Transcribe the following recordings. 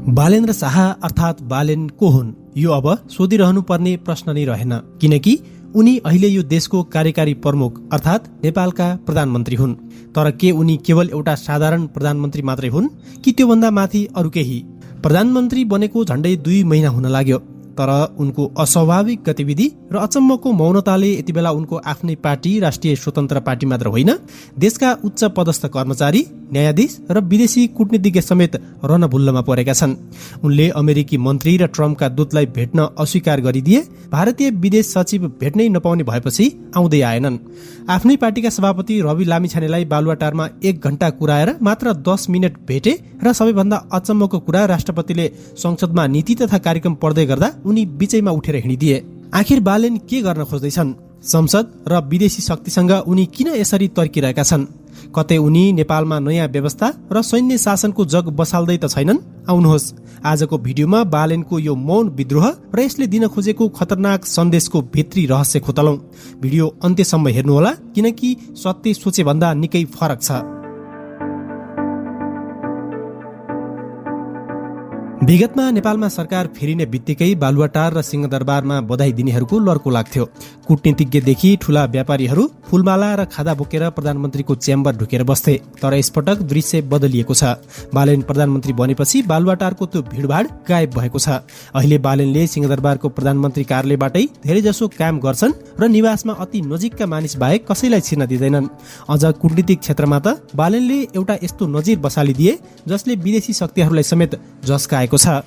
बालेन्द्र शाह अर्थात् बालेन को हुन् यो अब सोधिरहनु पर्ने प्रश्न नै रहेन, किनकि उनी अहिले यो देशको कार्यकारी प्रमुख अर्थात् नेपालका प्रधानमन्त्री हुन्। तर के उनी केवल एउटा साधारण प्रधानमन्त्री मात्रै हुन् कि त्योभन्दा माथि अरू केही? प्रधानमन्त्री बनेको झण्डै 2 महिना हुन लाग्यो, तर उनको अस्वाभाविक गतिविधि र अचम्मको मौनताले यति बेला उनको आफ्नै पार्टी राष्ट्रिय स्वतन्त्र पार्टी मात्र होइन, देशका उच्च पदस्थ कर्मचारी, न्यायाधीश र विदेशी कूटनीतिज्ञ समेत रणभुल्लमा परेका छन्। उनले अमेरिकी मन्त्री र ट्रम्पका दूतलाई भेट्न अस्वीकार गरिदिए, भारतीय विदेश सचिव भेट्नै नपाउने भएपछि आउँदै आएनन्। आफ्नै पार्टीका सभापति रवि लामिछानेलाई बालुवाटारमा 1 घण्टा कुराएर मात्र 10 मिनट भेटे र सबैभन्दा अचम्मको कुरा, राष्ट्रपतिले संसदमा नीति तथा कार्यक्रम पढ्दै गर्दा उनी बीचैमा उठेर हिँडिदिए। आखिर बालेन के गर्न खोज्दैछन्? संसद र विदेशी शक्तिसँग उनी किन यसरी तर्किरहेका छन्? कतै उनी नेपालमा नयाँ व्यवस्था र सैन्य शासनको जग बसाल्दै त छैनन्? आउनुहोस् आजको भिडियोमा बालेनको यो मौन विद्रोह र यसले दिन खोजेको खतरनाक सन्देशको भित्री रहस्य खोतलौं। भिडियो अन्त्यसम्म हेर्नुहोला, किनकि सत्य सोचे भन्दा निकै फरक छ। विगतमा नेपालमा सरकार फेरिने बित्तिकै बालुवाटार र सिंहदरबारमा बधाई दिनेहरूको लर्को लाग्थ्यो। कूटनीतिज्ञदेखि ठूला व्यापारीहरू फूलमाला र खादा बोकेर प्रधानमन्त्रीको च्याम्बर ढुकेर बस्थे। तर यसपटक दृश्य बदलिएको छ। बालेन प्रधानमन्त्री बनेपछि बालुवाटारको त्यो भिडभाड गायब भएको छ। अहिले बालेनले सिंहदरबारको प्रधानमन्त्री कार्यालयबाटै धेरैजसो काम गर्छन् र निवासमा अति नजिकका मानिस बाहेक कसैलाई छिर्न दिँदैनन्। अझ कूटनीतिक क्षेत्रमा त बालेनले एउटा यस्तो नजिर बसालिदिए जसले विदेशी शक्तिहरूलाई समेत झस्काएको छ।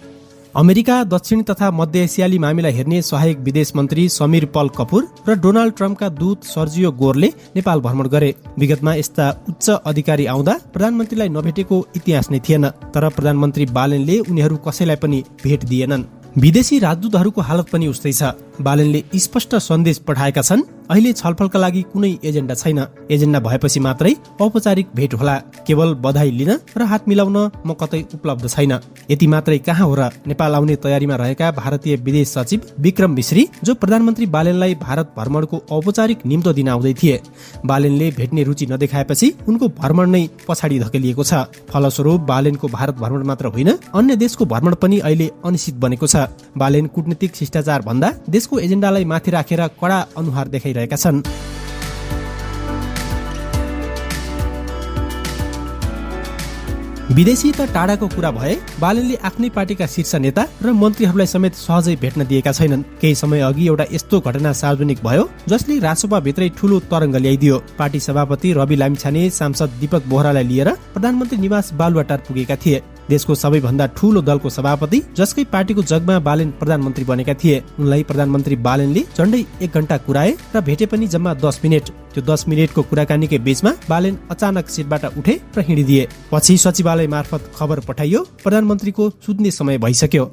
अमेरिका, दक्षिण तथा मध्य एसियाली मामिला हेर्ने सहायक विदेश मन्त्री समीर पल कपूर र डोनाल्ड ट्रम्पका दूत सर्जियो गोरले नेपाल भ्रमण गरे। विगतमा यस्ता उच्च अधिकारी आउँदा प्रधानमन्त्रीलाई नभेटेको इतिहास नै थिएन, तर प्रधानमन्त्री बालेनले उनीहरू कसैलाई पनि भेट दिएनन्। विदेशी राजदूतहरूको हालत पनि उस्तै छ। बालेनले स्पष्ट सन्देश पठाएका छन्, अहिले छलफलका लागि कुनै एजेन्डा छैन, एजेन्डा भएपछि मात्रै औपचारिक भेट होला। केवल बधाई लिन र हात मिलाउन म कतै उपलब्ध छैन। यति मात्रै कहाँ हो र? नेपाल आउने तयारीमा रहेका भारतीय विदेश सचिव विक्रम मिश्री, जो प्रधानमन्त्री बालेनलाई भारत भ्रमणको औपचारिक निम्तो दिन आउँदै थिए, बालेनले भेट्ने रुचि नदेखाएपछि उनको भ्रमण नै पछाडि धकेलिएको छ। फलस्वरूप बालेनको भारत भ्रमण मात्र होइन, अन्य देशको भ्रमण पनि अहिले अनिश्चित बनेको छ। बालेन कूटनीतिक शिष्टाचार भन्दा देशको एजेन्डालाई माथि राखेर कडा अनुहार देखाइरहेका छन्। विदेशी त टाढाको कुरा भए, बालेनले आफ्नै पार्टीका शीर्ष नेता र मन्त्रीहरूलाई समेत सहजै भेट्न दिएका छैनन्। केही समय अघि एउटा यस्तो घटना सार्वजनिक भयो जसले रासोपा भित्रै ठूलो तरङ्ग ल्याइदियो। पार्टी सभापति रवि लामिछाने सांसद दीपक बोहरालाई लिएर प्रधानमन्त्री निवास बालुवाटार पुगेका थिए। देशको सबैभन्दा ठूलो दलको सभापति, जसकै पार्टीको जगमा बालेन प्रधानमन्त्री बनेका थिए, उनलाई प्रधानमन्त्री बालेनले झण्डै 1 घण्टा कुराए र भेटे पनि जम्मा 10 मिनट। त्यो 10 मिनटको कुराकानीकै बीचमा बालेन अचानक सिटबाट उठे र हिँडिदिए। पछि सचिवालय मार्फत खबर पठाइयो, प्रधानमन्त्रीको सुत्ने समय भइसक्यो।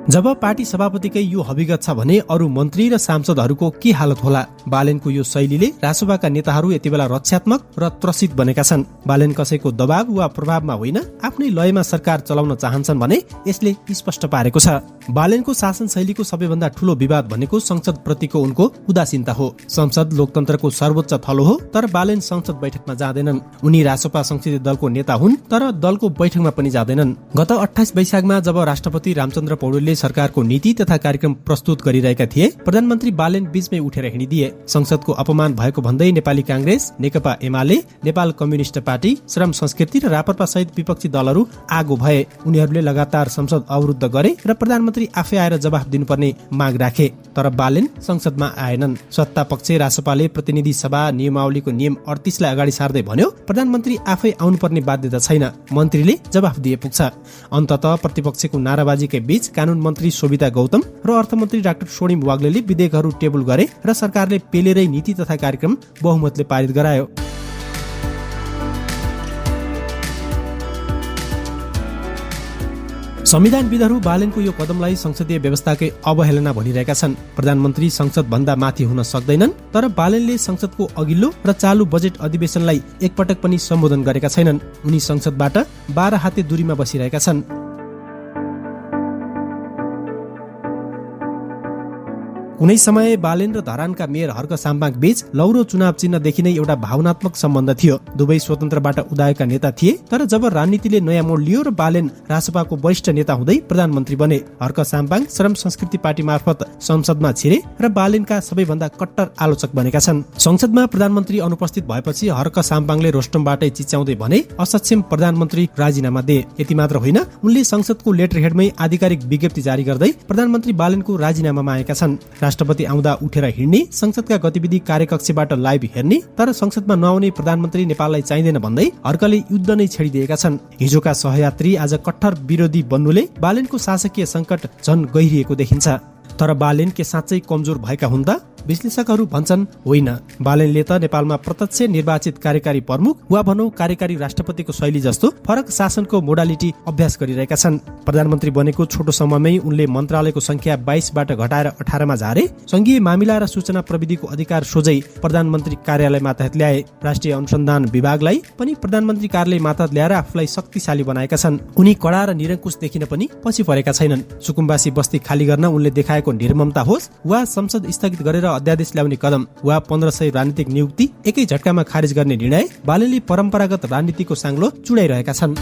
जब पार्टी सभापतिकै यो हविगत छ भने अरू मन्त्री र सांसदहरूको के हालत होला? बालेनको यो शैलीले रासोपाका नेताहरू यति बेला रक्षात्मक र त्रसित बनेका छन्। बालेन कसैको दबाव वा प्रभावमा होइन, आफ्नै लयमा सरकार चलाउन चाहन्छन् भने यसले स्पष्ट पारेको छ। बालेनको शासन शैलीको सबैभन्दा ठूलो विवाद भनेको संसद प्रतिको उनको उदासीनता हो। संसद लोकतन्त्रको सर्वोच्च थलो हो, तर बालेन संसद बैठकमा जाँदैनन्। उनी रासोपा संसदीय दलको नेता हुन्, तर दलको बैठकमा पनि जाँदैनन्। गत 28 वैशाखमा जब राष्ट्रपति रामचन्द्र पौडेलले सरकारको नीति तथा कार्यक्रम प्रस्तुत गरिरहेका थिए, प्रधानमन्त्री बालेन बीचमै उठेर हिँडिदिए। संसदको अपमान भएको भन्दै नेपाली कांग्रेस, नेकपा एमाले, नेपाल कम्युनिस्ट पार्टी, श्रम संस्कृति र राप्रपा सहित विपक्षी दलहरू आगो भए। उनीहरूले लगातार संसद अवरुद्ध गरे र प्रधानमन्त्री आफै आएर जवाफ दिनुपर्ने माग राखे। तर बालेन संसदमा आएनन्। सत्ता पक्ष रासोपाले प्रतिनिधि सभा नियमावलीको नियम 38 लाई अगाडि सार्दै भन्यो, प्रधानमन्त्री आफै आउनुपर्ने बाध्यता छैन, मन्त्रीले जवाफ दिए पुग्छ। अन्ततः प्रतिपक्षको नाराबाजीकै बीच कानून मन्त्री शोभिता गौतम र अर्थमन्त्री डाक्टर स्वर्णिम वाग्लेले विधेयकहरू टेबल गरे र सरकारले पेलेरै नीति तथा कार्यक्रम बहुमतले पारित गरायो। संविधानविदहरू बालेनको यो कदमलाई संसदीय व्यवस्थाकै अवहेलना भनिरहेका छन्। प्रधानमन्त्री संसद भन्दा माथि हुन सक्दैनन्, तर बालेनले संसदको अघिल्लो र चालु बजेट अधिवेशनलाई एकपटक पनि सम्बोधन गरेका छैनन्। उनी संसदबाट 12 हाते दूरीमा बसिरहेका छन्। कुनै समय बालेन र धरानका मेयर हर्क साम्पाङ बीच लौरो चुनाव चिन्हदेखि नै एउटा भावनात्मक सम्बन्ध थियो। दुवै स्वतन्त्रबाट उदाएका नेता थिए, तर जब राजनीतिले नयाँ मोड लियो र बालेन रासपाको वरिष्ठ नेता हुँदै प्रधानमन्त्री बने, हर्क साम्पाङ श्रम संस्कृति पार्टी मार्फत संसदमा छिरे र बालेनका सबैभन्दा कट्टर आलोचक बनेका छन्। संसदमा प्रधानमन्त्री अनुपस्थित भएपछि हर्क साम्पाङले रोस्टमबाटै चिच्याउँदै भने असक्षम प्रधानमन्त्री राजीनामा दे। यति मात्र होइन, उनले संसदको लेटर हेडमै आधिकारिक विज्ञप्ति जारी गर्दै प्रधानमन्त्री बालेनको राजीनामा मागेका छन्। राष्ट्रपति आउँदा उठेर हिँड्ने, संसदका गतिविधि कार्यकक्षबाट लाइभ हेर्ने, तर संसदमा नआउने प्रधानमन्त्री नेपाललाई चाहिँदैन भन्दै हर्कले युद्ध नै छेडिदिएका छन्। हिजोका सहयात्री आज कट्टर विरोधी बन्नुले बालेनको शासकीय संकट झन गहिरिएको देखिन्छ। तर बालेन के साँच्चै कमजोर भएका हुन् त? विश्लेषकहरू भन्छन् होइन। बालेनले त नेपालमा प्रत्यक्ष निर्वाचित कार्यकारी प्रमुख वा भनौं कार्यकारी राष्ट्रपतिको शैली जस्तो फरक शासनको मोडालिटी अभ्यास गरिरहेका छन्। प्रधानमन्त्री बनेको छोटो समयमै उनले मन्त्रालयको संख्या 22 बाट घटाएर 18 मा झारे। संघीय मामिला र सूचना प्रविधिको अधिकार सोझै प्रधानमन्त्री कार्यालय मातहत ल्याए। राष्ट्रिय अनुसन्धान विभागलाई पनि प्रधानमन्त्री कार्यालय मातहत ल्याएर आफूलाई शक्तिशाली बनाएका छन्। उनी कडा र निरङ्कुश देखिन पनि पछि परेका छैनन्। सुकुम्बासी बस्ती खाली गर्न उनले देखाएको निर्ममता होस् वा संसद स्थगित गरेर अध्यादेश ल्याउने कदम वा 1500 राजनीतिक नियुक्ति एकै झट्कामा खारिज गर्ने निर्णय, बालेनले परम्परागत राजनीतिको साङ्लो चुडाइरहेका छन्।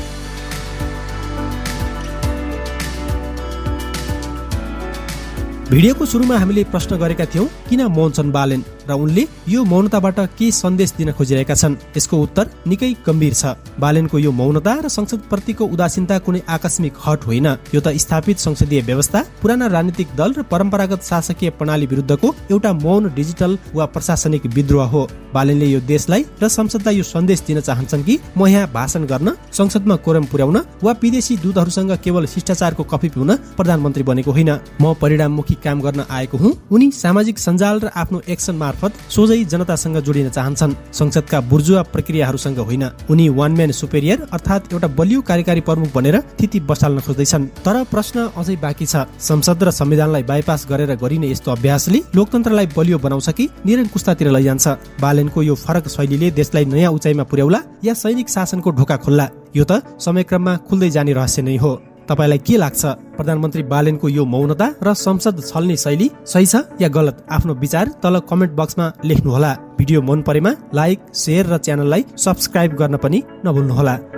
भिडियोको सुरुमा हामीले प्रश्न गरेका थियौं, किन मौन छन् बालेन र उनले यो मौनताबाट के सन्देश दिन खोजिरहेका छन्? यसको उत्तर निकै गम्भीर छ। बालेनको यो मौनता र संसद प्रतिको उदासीनता कुनै आकस्मिक हट होइन। यो त स्थापित संसदीय व्यवस्था, पुराना राजनीतिक दल र परम्परागत शासकीय प्रणाली विरुद्धको एउटा मौन डिजिटल वा प्रशासनिक विद्रोह हो। बालेनले यो देशलाई र संसदलाई यो सन्देश दिन चाहन्छन् कि म यहाँ भाषण गर्न, संसदमा कोरम पुर्याउन वा विदेशी दूतहरूसँग केवल शिष्टाचारको कफी पिउन प्रधानमन्त्री बनेको होइन। म परिणाममुखी काम गर्न आएको हुँ। उनी सामाजिक सञ्जाल र आफ्नो एक्सन मार्फत सोझै जनतासँग जोडिन चाहन्छन्, संसदका बुर्जुवा प्रक्रियाहरूसँग होइन। उनी वान म्यान सुपेरियर अर्थात् एउटा बलियो कार्यकारी प्रमुख बनेर थिति बसाल्न खोज्दैछन्। तर प्रश्न अझै बाँकी छ। संसद र संविधानलाई बाइपास गरेर गरिने यस्तो अभ्यासले लोकतन्त्रलाई बलियो बनाउँछ कि निरङ्कुशतातिर लैजान्छ? बालेनको यो फरक शैलीले देशलाई नयाँ उचाइमा पुर्याउला या सैनिक शासनको ढोका खोल्ला? यो त समयक्रममा खुल्दै जाने रहस्य नै हो। तपाईलाई के लाग्छ? प्रधानमन्त्री बालेनको यो मौनता र संसद छल्ने शैली सही छ या गलत? आफ्नो विचार तल कमेन्ट बक्समा लेख्नुहोला। भिडियो मन परेमा लाइक, शेयर र च्यानललाई सब्स्क्राइब गर्न पनि नभुल्नुहोला।